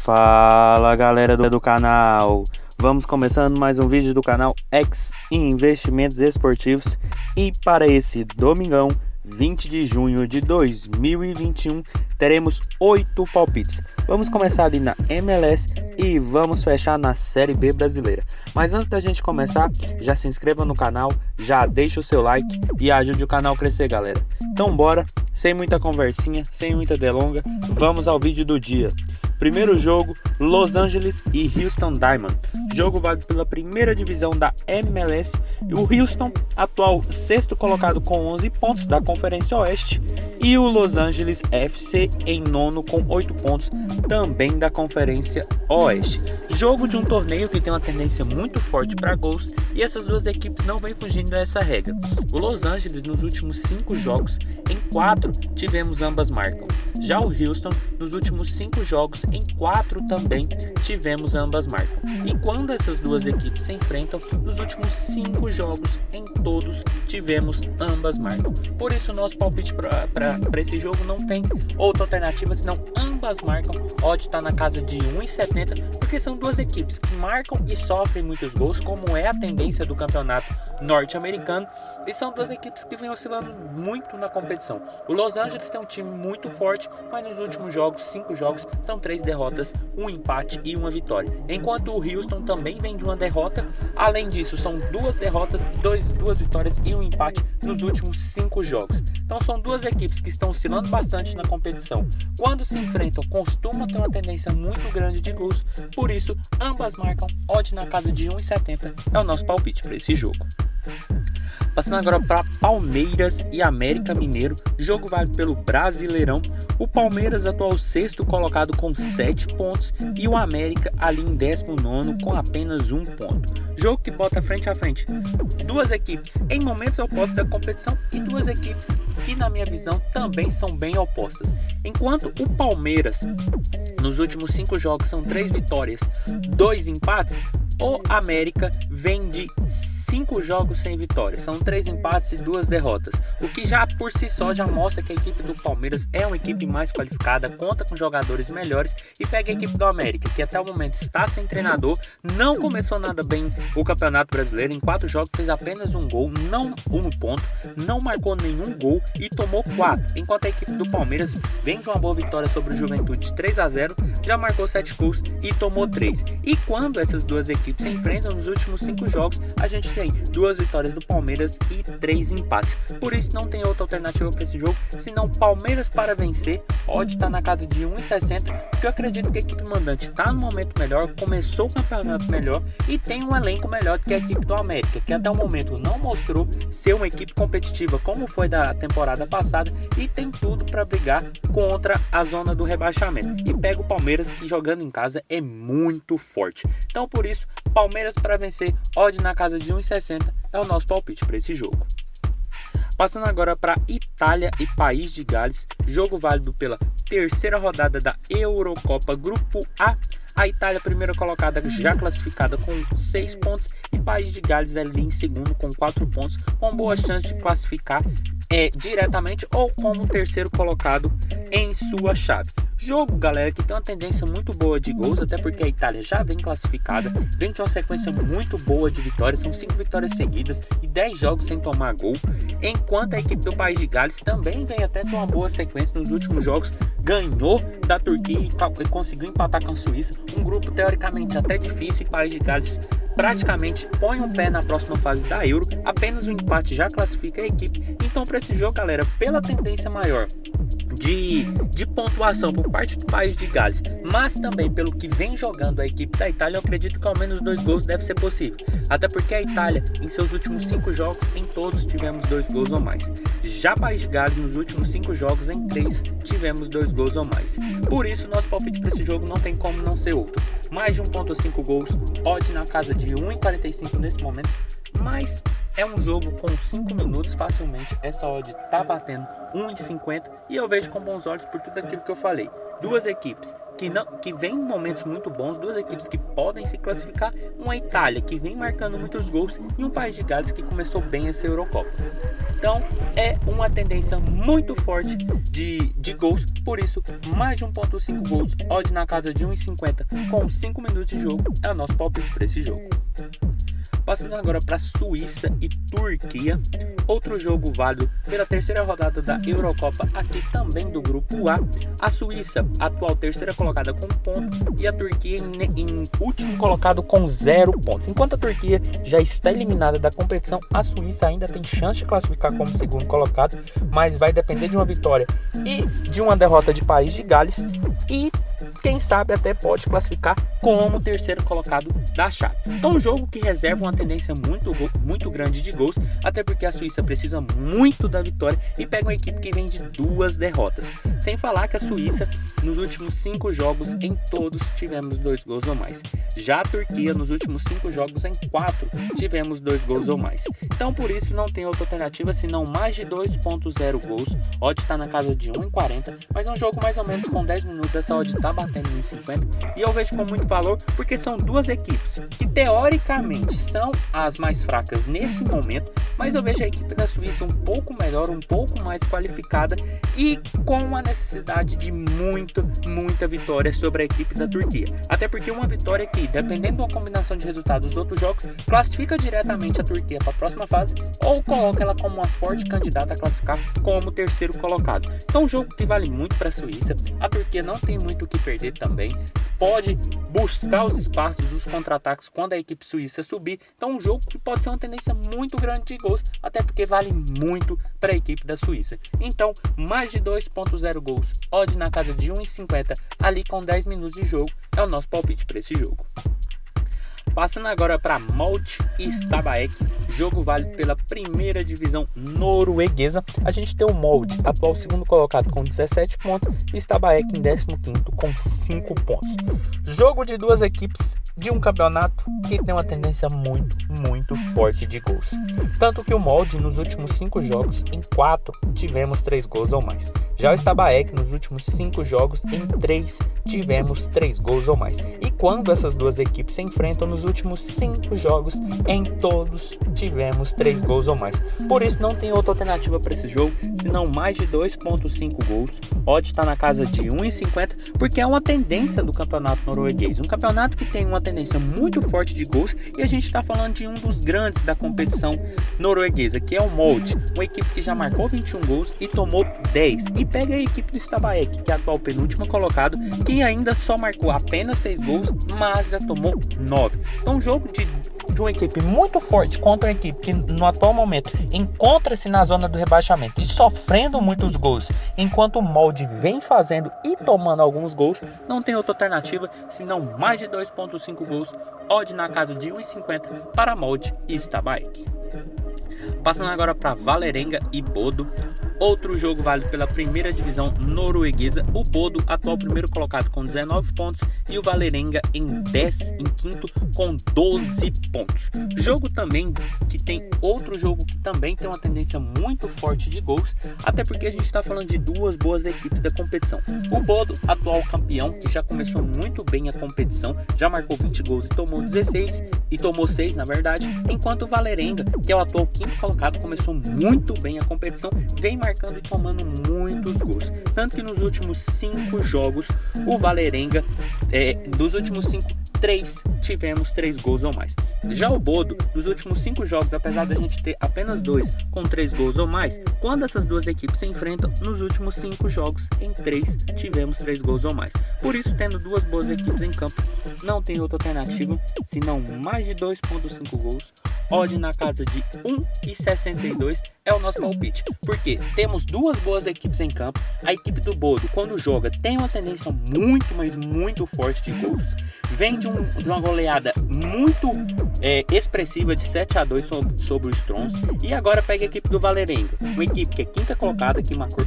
Fala galera do canal, vamos começando mais um vídeo do canal X Investimentos Esportivos. E para esse domingão 20 de junho de 2021 teremos 8 palpites. Vamos começar ali na MLS e vamos fechar na Série B brasileira. Mas antes da gente começar, já se inscreva no canal, já deixa o seu like e ajude o canal a crescer, galera. Então bora, sem muita conversinha, sem muita delonga, vamos ao vídeo do dia. Primeiro jogo, Los Angeles e Houston Diamond. Jogo válido pela primeira divisão da MLS. E o Houston, atual sexto colocado com 11 pontos da Conferência Oeste. E o Los Angeles FC em nono com 8 pontos, também da Conferência Oeste. Jogo de um torneio que tem uma tendência muito forte para gols. E essas duas equipes não vêm fugindo dessa regra. O Los Angeles, nos últimos 5 jogos, em 4 tivemos ambas marcam. Já o Houston, nos últimos 5 jogos, em 4 também tivemos ambas marcam. E quando essas duas equipes se enfrentam, nos últimos 5 jogos, em todos tivemos ambas marcam. Por isso o nosso palpite para esse jogo não tem outra alternativa senão ambas marcam. Odd está na casa de 1,70, porque são duas equipes que marcam e sofrem muitos gols, como é a tendência do campeonato norte-americano, e são duas equipes que vêm oscilando muito na competição. O Los Angeles tem um time muito forte, mas nos últimos jogos, 5 jogos, são 3 derrotas, 1 empate e 1 vitória. Enquanto o Houston também vem de uma derrota, além disso são 2 derrotas, 2 vitórias e 1 empate nos últimos 5 jogos. Então são duas equipes que estão oscilando bastante na competição. Quando se enfrentam, costumam ter uma tendência muito grande de gols, por isso ambas marcam. Odd na casa de 1,70 é o nosso palpite para esse jogo. Passando agora para Palmeiras e América Mineiro, jogo válido pelo Brasileirão. O Palmeiras, atual sexto colocado com 7 pontos, e o América ali em 19º com apenas 1 ponto. Jogo que bota frente a frente duas equipes em momentos opostos da competição e duas equipes que, na minha visão, também são bem opostas. Enquanto o Palmeiras, nos últimos 5 jogos, são 3 vitórias, 2 empates, o América vem de 5 jogos sem vitória, são 3 empates e 2 derrotas, o que já por si só já mostra que a equipe do Palmeiras é uma equipe mais qualificada, conta com jogadores melhores, e pega a equipe do América, que até o momento está sem treinador, não começou nada bem o Campeonato Brasileiro, em 4 jogos fez apenas 1 gol, não 1 ponto, não marcou nenhum gol e tomou 4, enquanto a equipe do Palmeiras vem de uma boa vitória sobre o Juventude 3-0, já marcou 7 gols e tomou 3, e quando essas duas equipes se enfrentam nos últimos 5 jogos, a gente tem 2 vitórias do Palmeiras e 3 empates. Por isso não tem outra alternativa para esse jogo, senão Palmeiras para vencer. Odd está na casa de 1,60, porque eu acredito que a equipe mandante está no momento melhor, começou o campeonato melhor e tem um elenco melhor do que a equipe do América, que até o momento não mostrou ser uma equipe competitiva como foi da temporada passada, e tem tudo para brigar contra a zona do rebaixamento. E pega o Palmeiras, que jogando em casa é muito forte. Então por isso, Palmeiras para vencer, odd na casa de 1,60 é o nosso palpite para esse jogo. Passando agora para Itália e País de Gales, jogo válido pela terceira rodada da Eurocopa Grupo A. A Itália, primeira colocada, já classificada com 6 pontos, e País de Gales ali em segundo com 4 pontos, com boa chance de classificar diretamente ou como terceiro colocado em sua chave. Jogo, galera, que tem uma tendência muito boa de gols, até porque a Itália já vem classificada, vem de uma sequência muito boa de vitórias, são 5 vitórias seguidas e 10 jogos sem tomar gol, enquanto a equipe do País de Gales também vem até de uma boa sequência nos últimos jogos, ganhou da Turquia e conseguiu empatar com a Suíça, um grupo teoricamente até difícil, e País de Gales praticamente põe um pé na próxima fase da Euro, apenas um empate já classifica a equipe. Então para esse jogo, galera, pela tendência maior de pontuação por parte do País de Gales, mas também pelo que vem jogando a equipe da Itália, eu acredito que ao menos 2 gols deve ser possível, até porque a Itália, em seus últimos 5 jogos, em todos tivemos 2 gols ou mais. Já País de Gales, nos últimos 5 jogos, em 3 tivemos 2 gols ou mais. Por isso, nosso palpite para esse jogo não tem como não ser outro. Mais de 1,5 gols, odd na casa de 1,45 nesse momento, mas é um jogo com 5 minutos, facilmente essa odd tá batendo 1,50, e eu vejo com bons olhos por tudo aquilo que eu falei. duas equipes que vem em momentos muito bons, duas equipes que podem se classificar, uma Itália que vem marcando muitos gols e um País de Gales que começou bem essa Eurocopa. Então é uma tendência muito forte de gols, por isso mais de 1.5 gols, odd na casa de 1,50 com 5 minutos de jogo é o nosso palpite para esse jogo. Passando agora para Suíça e Turquia, outro jogo válido pela terceira rodada da Eurocopa, aqui também do grupo A. A Suíça, atual terceira colocada com 1 ponto, e a Turquia em último colocado com 0 pontos. Enquanto a Turquia já está eliminada da competição, a Suíça ainda tem chance de classificar como segundo colocado, mas vai depender de uma vitória e de uma derrota de País de Gales, e quem sabe até pode classificar como terceiro colocado da chave. Então um jogo que reserva uma tendência muito grande de gols, até porque a Suíça precisa muito da vitória e pega uma equipe que vem de 2 derrotas. Sem falar que a Suíça, nos últimos 5 jogos, em todos tivemos 2 gols ou mais. Já a Turquia, nos últimos 5 jogos, em 4 tivemos 2 gols ou mais. Então por isso não tem outra alternativa senão mais de 2.0 gols. Odd está na casa de 1,40, mas é um jogo mais ou menos com 10 minutos, essa odd está batendo em 50, e eu vejo com muito valor porque são duas equipes que teoricamente são as mais fracas nesse momento, mas eu vejo a equipe da Suíça um pouco melhor, um pouco mais qualificada e com a necessidade de muita vitória sobre a equipe da Turquia, até porque uma vitória que, dependendo da combinação de resultados dos outros jogos, classifica diretamente a Turquia para a próxima fase ou coloca ela como uma forte candidata a classificar como terceiro colocado. Então um jogo que vale muito para a Suíça, a Turquia não tem muito o que perder também, pode buscar os espaços, os contra-ataques quando a equipe suíça subir. Então um jogo que pode ser uma tendência muito grande de gols, até porque vale muito para a equipe da Suíça. Então mais de 2.0 gols, odd na casa de 1,50 ali com 10 minutos de jogo é o nosso palpite para esse jogo. Passando agora para Molde e Stabæk, jogo válido pela primeira divisão norueguesa. A gente tem o Molde, atual segundo colocado com 17 pontos, e Stabæk em 15º com 5 pontos. Jogo de duas equipes de um campeonato que tem uma tendência muito forte de gols. Tanto que o Molde, nos últimos 5 jogos, em 4 tivemos 3 gols ou mais. Já o Stabæk, nos últimos 5 jogos, em 3 tivemos 3 gols ou mais. E quando essas duas equipes se enfrentam nos últimos 5 jogos, em todos tivemos 3 gols ou mais. Por isso não tem outra alternativa para esse jogo, senão mais de 2.5 gols. Odd está na casa de 1,50, porque é uma tendência do campeonato norueguês. Um campeonato que tem uma tendência muito forte de gols, e a gente está falando de um dos grandes da competição norueguesa, que é o Molde, uma equipe que já marcou 21 gols e tomou 10. E pega a equipe do Stabæk, que é a atual penúltima colocado, que ainda só marcou apenas 6 gols, mas já tomou 9. Então um jogo de uma equipe muito forte contra uma equipe que no atual momento encontra-se na zona do rebaixamento e sofrendo muitos gols, enquanto o Molde vem fazendo e tomando alguns gols, não tem outra alternativa senão mais de 2.5 gols, odd na casa de 1,50 para Molde e Stabæk. Passando agora para Vålerenga e Bodo, outro jogo válido pela primeira divisão norueguesa. O Bodo, atual primeiro colocado com 19 pontos, e o Vålerenga em 15º com 12 pontos. Jogo também que tem outro jogo que também tem uma tendência muito forte de gols, até porque a gente está falando de duas boas equipes da competição. O Bodo, atual campeão, que já começou muito bem a competição, já marcou 20 gols e tomou 16, e tomou 6 na verdade, enquanto o Vålerenga, que é o atual quinto colocado, começou muito bem a competição, vem marcando e tomando muitos gols. Tanto que nos últimos 5 jogos, o Vålerenga, dos últimos 5, 3 tivemos 3 gols ou mais. Já o Bodo, nos últimos 5 jogos, apesar da gente ter apenas 2 com 3 gols ou mais, quando essas duas equipes se enfrentam, nos últimos 5 jogos, em 3 tivemos 3 gols ou mais. Por isso, tendo duas boas equipes em campo, não tem outra alternativa senão mais de 2.5 gols, odd na casa de 1,62 é o nosso palpite. Porque temos duas boas equipes em campo. A equipe do Bodo, quando joga, tem uma tendência muito forte de gols. Vem de uma goleada muito expressiva de 7-2 sobre o Strong's. E agora pega a equipe do Vålerenga, uma equipe que é quinta colocada, que marcou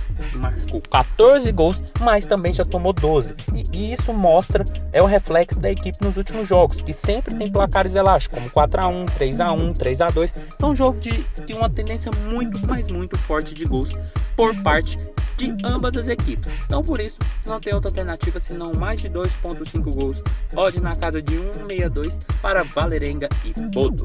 14 gols, mas também já tomou 12. E isso mostra, é o reflexo da equipe nos últimos jogos, que sempre tem placares elásticos, como 4-1, 3-1, 3-2. Então um jogo de uma tendência muito, mas muito forte de gols por parte de ambas as equipes. Então por isso não tem outra alternativa senão mais de 2.5 gols, odd na casa de 1,62 para Vålerenga e Bodo.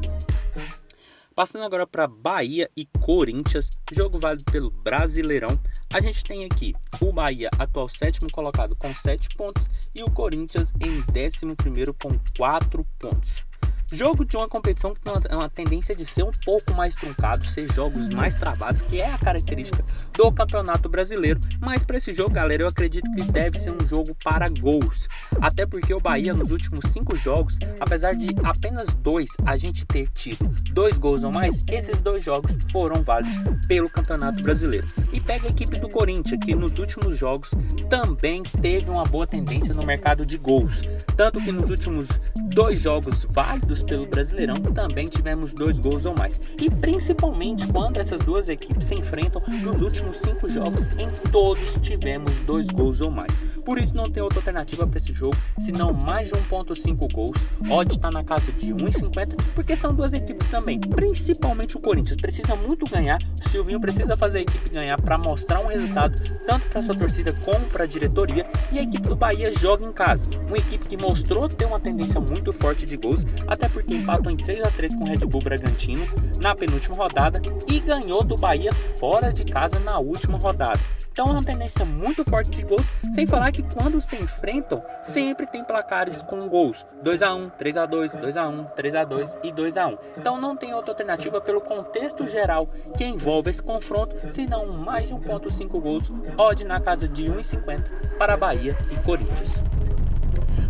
Passando agora para Bahia e Corinthians, jogo válido pelo Brasileirão. A gente tem aqui o Bahia, atual sétimo colocado, com 7 pontos, e o Corinthians em 11º com 4 pontos. Jogo de uma competição que tem uma tendência de ser um pouco mais truncado, ser jogos mais travados, que é a característica do Campeonato Brasileiro. Mas para esse jogo, galera, eu acredito que deve ser um jogo para gols. Até porque o Bahia, nos últimos 5 jogos, apesar de apenas 2 a gente ter tido 2 gols ou mais, esses 2 jogos foram válidos pelo Campeonato Brasileiro. E pega a equipe do Corinthians, que nos últimos jogos também teve uma boa tendência no mercado de gols. Tanto que nos últimos 2 jogos válidos pelo Brasileirão também tivemos 2 gols ou mais. E principalmente quando essas duas equipes se enfrentam, nos últimos 5 jogos, em todos tivemos 2 gols ou mais. Por isso não tem outra alternativa para esse jogo, senão mais de 1.5 gols. Odd está na casa de 1,50, porque são duas equipes também. Principalmente o Corinthians precisa muito ganhar. O Silvinho precisa fazer a equipe ganhar para mostrar um resultado tanto para sua torcida como para a diretoria. E a equipe do Bahia joga em casa, uma equipe que mostrou ter uma tendência muito forte de gols, até porque empatou em 3-3 com o Red Bull Bragantino na penúltima rodada e ganhou do Bahia fora de casa na última rodada. Então é uma tendência muito forte de gols, sem falar que quando se enfrentam, sempre tem placares com gols. 2-1, 3-2, 2-1, 3-2 e 2-1. Então não tem outra alternativa pelo contexto geral que envolve esse confronto, senão mais de 1.5 gols, odd na casa de 1,50 para Bahia e Corinthians.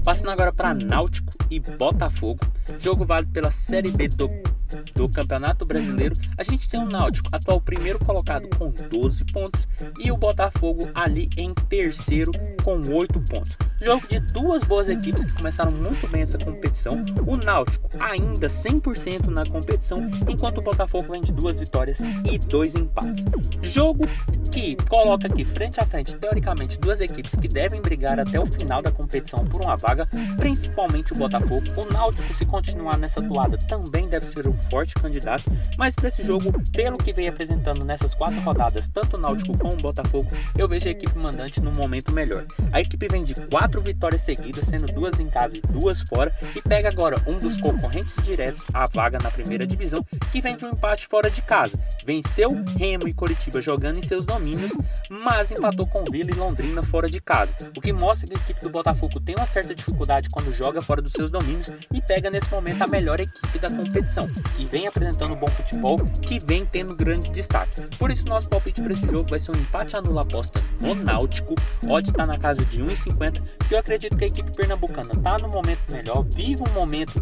Passando agora para Náutico e Botafogo, jogo válido pela Série B do Campeonato Brasileiro. A gente tem o Náutico, atual primeiro colocado, com 12 pontos, e o Botafogo ali em terceiro com 8 pontos. Jogo de duas boas equipes que começaram muito bem essa competição. O Náutico ainda 100% na competição, enquanto o Botafogo vem de 2 vitórias e 2 empates. Jogo que coloca aqui frente a frente, teoricamente, duas equipes que devem brigar até o final da competição por uma vaga, principalmente o Botafogo. O Náutico, se continuar nessa toada, também deve ser um forte candidato, mas para esse jogo, pelo que vem apresentando nessas 4 rodadas, tanto o Náutico como o Botafogo, eu vejo a equipe mandante num momento melhor. A equipe vem de 4 vitórias seguidas, sendo 2 em casa e 2 fora, e pega agora um dos concorrentes diretos à vaga na primeira divisão, que vem de um empate fora de casa. Venceu Remo e Coritiba jogando em seus domínios, mas empatou com Vila e Londrina fora de casa, o que mostra que a equipe do Botafogo tem uma certa dificuldade quando joga fora dos seus domínios e pega nesse momento a melhor equipe da competição, que vem apresentando bom futebol, que vem tendo grande destaque. Por isso nosso palpite para esse jogo vai ser um empate anula aposta no Náutico. Odd está na casa de 1,50, porque eu acredito que a equipe pernambucana está no momento melhor, vive um momento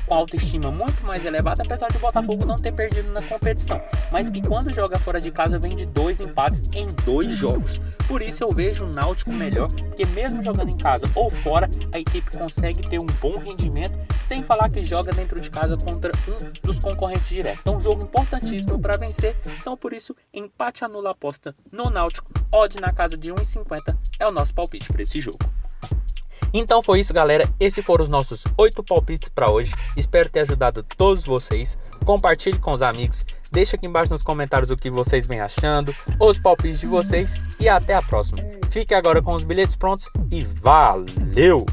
com autoestima muito mais elevada, apesar de o Botafogo não ter perdido na competição, mas que quando joga fora de casa vem de 2 empates em 2 jogos. Por isso eu vejo o Náutico melhor, porque mesmo jogando em casa ou fora, a equipe consegue ter um bom rendimento, sem falar que joga dentro de casa contra um dos concorrentes diretos. Então um jogo importantíssimo para vencer, então por isso empate anula aposta no Náutico, odd na casa de 1,50 é o nosso palpite para esse jogo. Então foi isso, galera, esses foram os nossos 8 palpites para hoje, espero ter ajudado todos vocês. Compartilhe com os amigos, deixa aqui embaixo nos comentários o que vocês vêm achando, os palpites de vocês, e até a próxima. Fique agora com os bilhetes prontos e valeu!